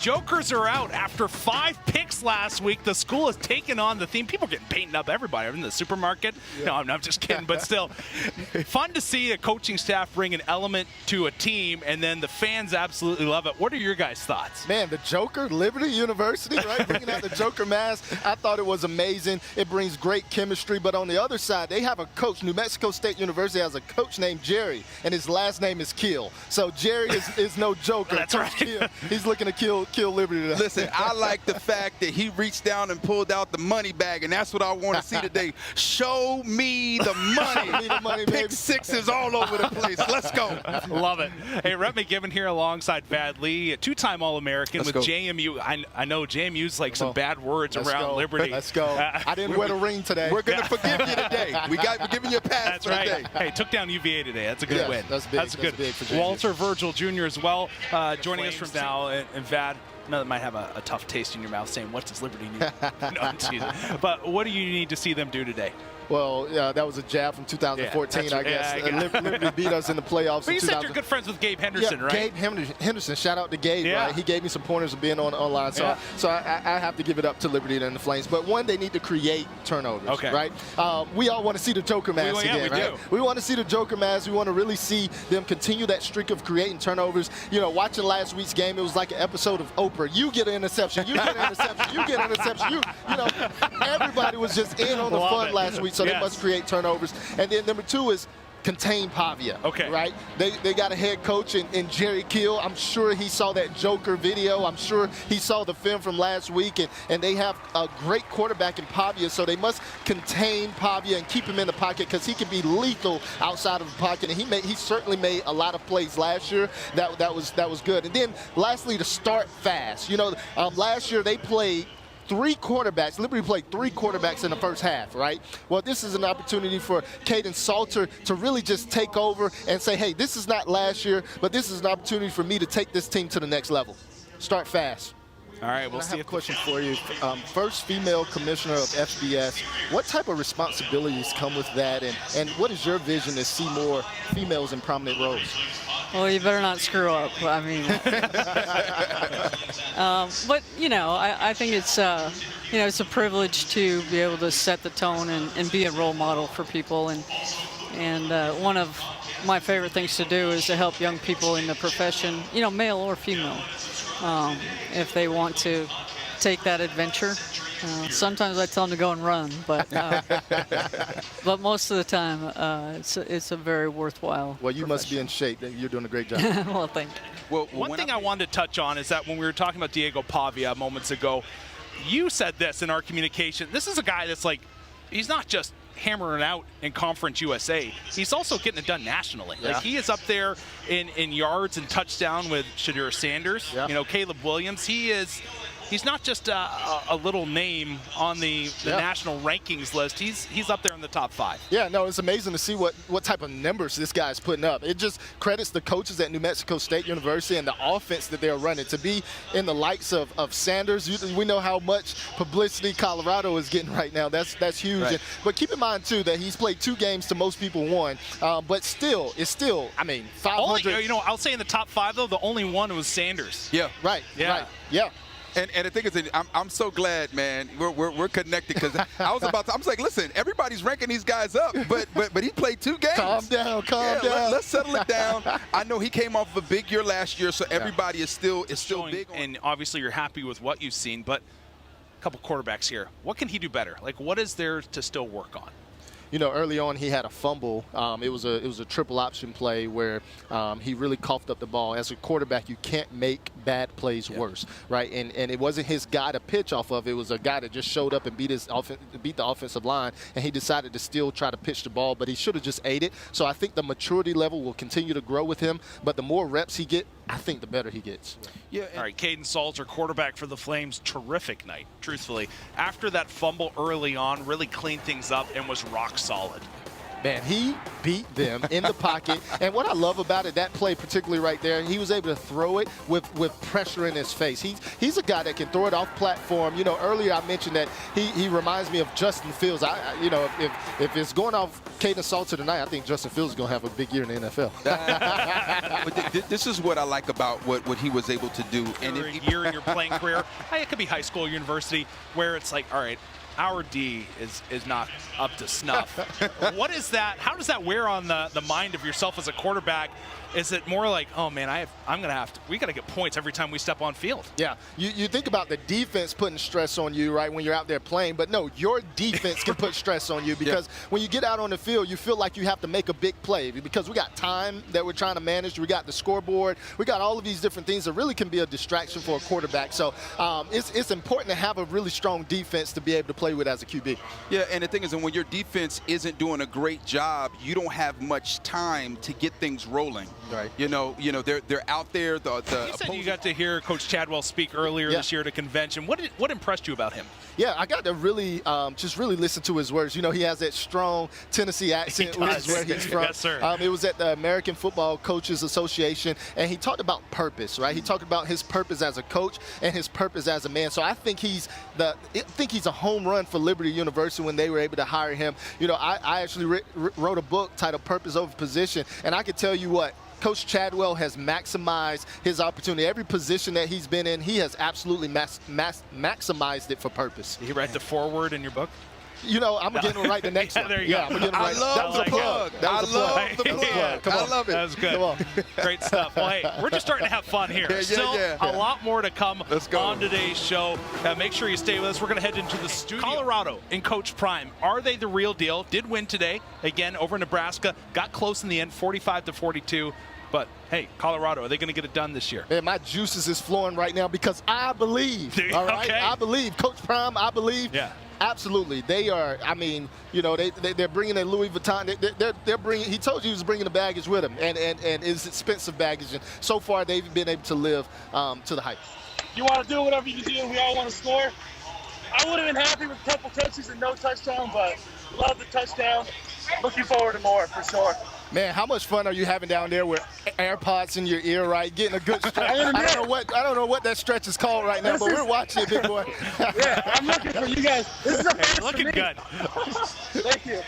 Jokers are out after 5 picks last week. The school has taken on the theme. People are getting painted up everybody in the supermarket. Yeah. No, I'm just kidding, but still. Fun to see a coaching staff bring an element to a team, and then the fans absolutely love it. What are your guys' thoughts? Man, the Joker, Liberty University, right? Bringing out the Joker mask. I thought it was amazing. It brings great chemistry. But on the other side, they have a coach. New Mexico State University has a coach named Jerry, and his last name is Kill. So Jerry is no joker. That's right. Kill, he's looking to kill Liberty today. Listen, I like the fact that he reached down and pulled out the money bag, and that's what I want to see today. Show me the money. Show me the money, Pick baby. sixes all over the place. Let's go. Love it. Hey, Rhett McGibbon here alongside Vad Lee, a 2-time All-American with go. JMU. I know JMU's like some bad words around Liberty. Let's go. I didn't wear the ring today. We're going to forgive you today. We're giving you a pass That's for right. today. Hey, took down UVA today. That's a good win. That's big. That's good. Big for JMU. Walter Virgil Jr. as well, joining us from now. And Vad, I know that might have a tough taste in your mouth saying, what does Liberty need? No, I'm teasing. But what do you need to see them do today? Well, yeah, that was a jab from 2014, I guess. Liberty beat us in the playoffs. But you said you're good friends with Gabe Henderson, right? Gabe Henderson. Shout out to Gabe. Yeah. Right? He gave me some pointers of being online. So, I have to give it up to Liberty and the Flames. But one, they need to create turnovers. Okay. Right? We all want to see the Joker mask again, right? We want to see the Joker mask. We want to really see them continue that streak of creating turnovers. You know, watching last week's game, it was like an episode of Oprah. You get an interception. You get an interception. You get an interception. You know, everybody was just in on the fun last week. So they must create turnovers. And then number 2 is contain Pavia. Okay. Right? They got a head coach in Jerry Kill. I'm sure he saw that Joker video. I'm sure he saw the film from last week. And they have a great quarterback in Pavia, so they must contain Pavia and keep him in the pocket because he can be lethal outside of the pocket. And he certainly made a lot of plays last year. That was good. And then lastly, to start fast. You know, last year they played 3 quarterbacks. Liberty played 3 quarterbacks in the first half, right? Well, this is an opportunity for Kaidon Salter to really just take over and say, hey, this is not last year, but this is an opportunity for me to take this team to the next level. Start fast. All right, we'll see. I have a question for you. First female commissioner of FBS. What type of responsibilities come with that, and what is your vision to see more females in prominent roles? Well, you better not screw up. I mean, but you know, I think it's you know, it's a privilege to be able to set the tone and be a role model for people. And one of my favorite things to do is to help young people in the profession, you know, male or female, if they want to take that adventure. Sometimes I tell them to go and run, but but most of the time it's a very worthwhile. Well, you must be in shape. You're doing a great job. Well, thank you. Well, one thing I wanted to touch on is that when we were talking about Diego Pavia moments ago, you said this in our communication. This is a guy that's like, he's not just hammering out in Conference USA. He's also getting it done nationally. Yeah. Like, he is up there in yards and touchdown with Shadur Sanders, you know, Caleb Williams. He's not just a little name on the national rankings list. He's up there in the top 5. Yeah, no, it's amazing to see what type of numbers this guy's putting up. It just credits the coaches at New Mexico State University and the offense that they're running. To be in the likes of Sanders, we know how much publicity Colorado is getting right now. That's huge. Right. But keep in mind, too, that he's played 2 games to most people 1. But still, I mean, 500. Only, you know, I'll say in the top 5, though, the only one was Sanders. Yeah. Right. Yeah. Right. Yeah. And the thing is, I'm so glad, man. We're connected because I was like, listen, everybody's ranking these guys up, but he played 2 games. Calm down. Let's settle it down. I know he came off of a big year last year, so everybody is still big. And obviously, you're happy with what you've seen, but a couple quarterbacks here. What can he do better? Like, what is there to still work on? You know, early on he had a fumble. It was a triple option play where he really coughed up the ball. As a quarterback, you can't make bad plays worse, right? And it wasn't his guy to pitch off of. It was a guy that just showed up and beat the offensive line, and he decided to still try to pitch the ball, but he should have just ate it. So I think the maturity level will continue to grow with him, but the more reps he gets, I think the better he gets. Yeah. All right, Kaidon Salter, quarterback for the Flames, terrific night, truthfully. After that fumble early on, really cleaned things up and was rock solid. Man, he beat them in the pocket. And what I love about it, that play particularly right there, he was able to throw it with pressure in his face. He's a guy that can throw it off platform. You know, earlier I mentioned that he reminds me of Justin Fields. You know, if it's going off Caden Salter tonight, I think Justin Fields is going to have a big year in the NFL. But this is what I like about what he was able to do. And a year in your playing career, it could be high school, university, where it's like, all right, our D is not up to snuff. What is that? How does that wear on the mind of yourself as a quarterback? Is it more like, oh man, we got to get points every time we step on field? Yeah, you think about the defense putting stress on you, right, when you're out there playing, but no, your defense can put stress on you because when you get out on the field, you feel like you have to make a big play because we got time that we're trying to manage. We got the scoreboard. We got all of these different things that really can be a distraction for a quarterback. So it's important to have a really strong defense to be able to play with as a QB. Yeah, and the thing is, when your defense isn't doing a great job, you don't have much time to get things rolling. Right. You know, they're out there. You said you got to hear Coach Chadwell speak earlier this year at a convention. What impressed you about him? Yeah, I got to really just really listen to his words. You know, he has that strong Tennessee accent, which is where he's from. Yes, sir. It was at the American Football Coaches Association, and he talked about purpose, right? He talked about his purpose as a coach and his purpose as a man. So I think he's a home run for Liberty University when they were able to hire him. You know, I actually wrote a book titled Purpose Over Position, and I can tell you what, Coach Chadwell has maximized his opportunity. Every position that he's been in, he has absolutely maximized it for purpose. Did he write the foreword in your book? You know, I'm going to get him right the next one. There you go. I'm going to get him right. I love the plug. I love the plug. Come on. I love it. That was good. Come on. Great stuff. Well, hey, we're just starting to have fun here. Still a lot more to come on today's show. Make sure you stay with us. We're going to head into the studio. Colorado in Coach Prime. Are they the real deal? Did win today. Again, over Nebraska. Got close in the end, 45-42. But, hey, Colorado, are they going to get it done this year? Man, my juices is flowing right now because I believe, all right? Okay. I believe. Coach Prime, I believe. Yeah. Absolutely. They are, I mean, you know, they're bringing in Louis Vuitton. They're bringing, he told you he was bringing the baggage with him, and it's expensive baggage. And so far, they've been able to live to the hype. You want to do whatever you do. We all want to score. I would have been happy with a couple touches and no touchdown, but love the touchdown. Looking forward to more, for sure. Man, how much fun are you having down there with AirPods in your ear, right? Getting a good stretch. I don't know what that stretch is called right now, but we're watching it, big boy. Yeah, I'm looking for you guys. This is a first looking for me. good. Thank you.